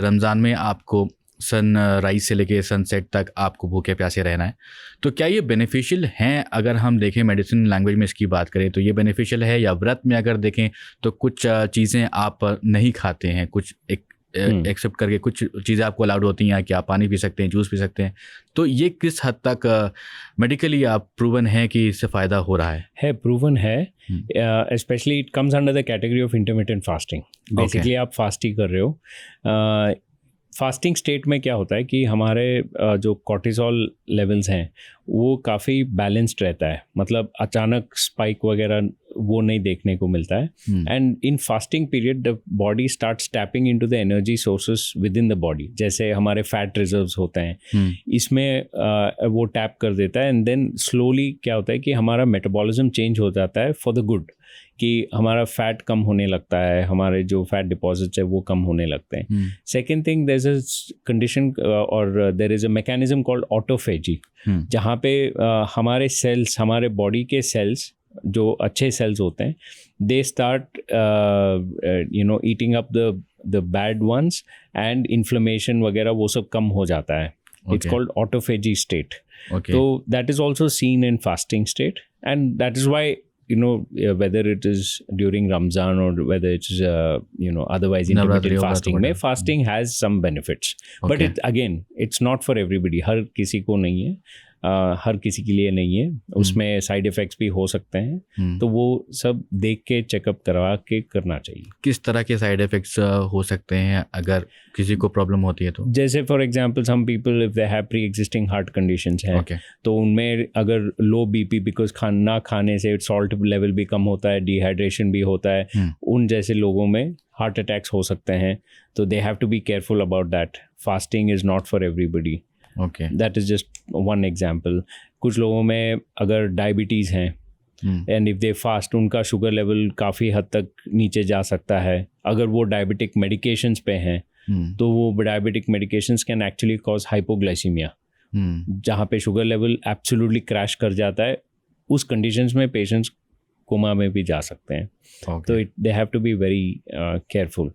रमज़ान में आपको सनराइज से लेके सनसेट तक आपको भूखे प्यासे रहना है, तो क्या ये बेनिफिशियल हैं? अगर हम देखें मेडिसिन लैंग्वेज में इसकी बात करें तो ये बेनिफिशियल है, या व्रत में अगर देखें तो कुछ चीज़ें आप नहीं खाते हैं, कुछ एक एक्सेप्ट करके कुछ चीज़ें आपको अलाउड होती हैं कि आप पानी पी सकते हैं, जूस पी सकते हैं, तो ये किस हद तक मेडिकली आप प्रूवन है कि इससे फ़ायदा हो रहा है? प्रूवन है। Specially it comes under the category of intermittent fasting. Basically आप फास्ट ही कर रहे हो। फास्टिंग स्टेट में क्या होता है कि हमारे जो कॉर्टिसोल लेवल्स हैं वो काफ़ी बैलेंस्ड रहता है, मतलब अचानक स्पाइक वगैरह वो नहीं देखने को मिलता है। And in fasting period the body starts tapping into the energy sources with in the body, जैसे हमारे फैट रिजर्व्स होते हैं इसमें वो टैप कर देता है। एंड देन स्लोली क्या होता है कि हमारा मेटाबॉलिज्म चेंज हो जाता है फॉर द गुड, कि हमारा फैट कम होने लगता है, हमारे जो फैट डिपॉजिट्स है वो कम होने लगते हैं। Second thing, there is a condition और there is a mechanism called autophagy, जहाँ पे हमारे सेल्स, हमारे बॉडी के सेल्स जो अच्छे सेल्स होते हैं, they start eating up the bad ones, and inflammation वगैरह वो सब कम हो जाता है। It's called autophagy state. So that is also seen in fasting state, and that is why whether it is during Ramzan or whether it's otherwise intermittent fasting में fasting has some benefits, but it's not for everybody. हर किसी को नहीं है, हर किसी के लिए नहीं है, उसमें साइड इफ़ेक्ट्स भी हो सकते हैं, तो वो सब देख के चेकअप करवा के करना चाहिए। किस तरह के साइड इफ़ेक्ट्स हो सकते हैं अगर किसी को प्रॉब्लम होती है तो? जैसे for example some people if they have pre existing heart conditions हैं, तो उनमें अगर लो बीपी बिकॉज खाना खाने से सॉल्ट लेवल भी कम होता है, डिहाइड्रेशन भी होता है, उन जैसे लोगों में हार्ट अटैक्स हो सकते हैं, तो they have to be careful about that. Fasting is not for everybody. That is just one example. कुछ लोगों में अगर डायबिटीज़ हैं एंड इफ़ दे फास्ट, उनका शुगर लेवल काफ़ी हद तक नीचे जा सकता है। अगर वो डायबिटिक मेडिकेशंस पे हैं तो वो diabetic medications can actually cause hypoglycaemia, जहाँ पे शुगर लेवल एब्सोल्युटली क्रैश कर जाता है। उस कंडीशंस में पेशेंट्स कोमा में भी जा सकते हैं। तो they have to be very careful.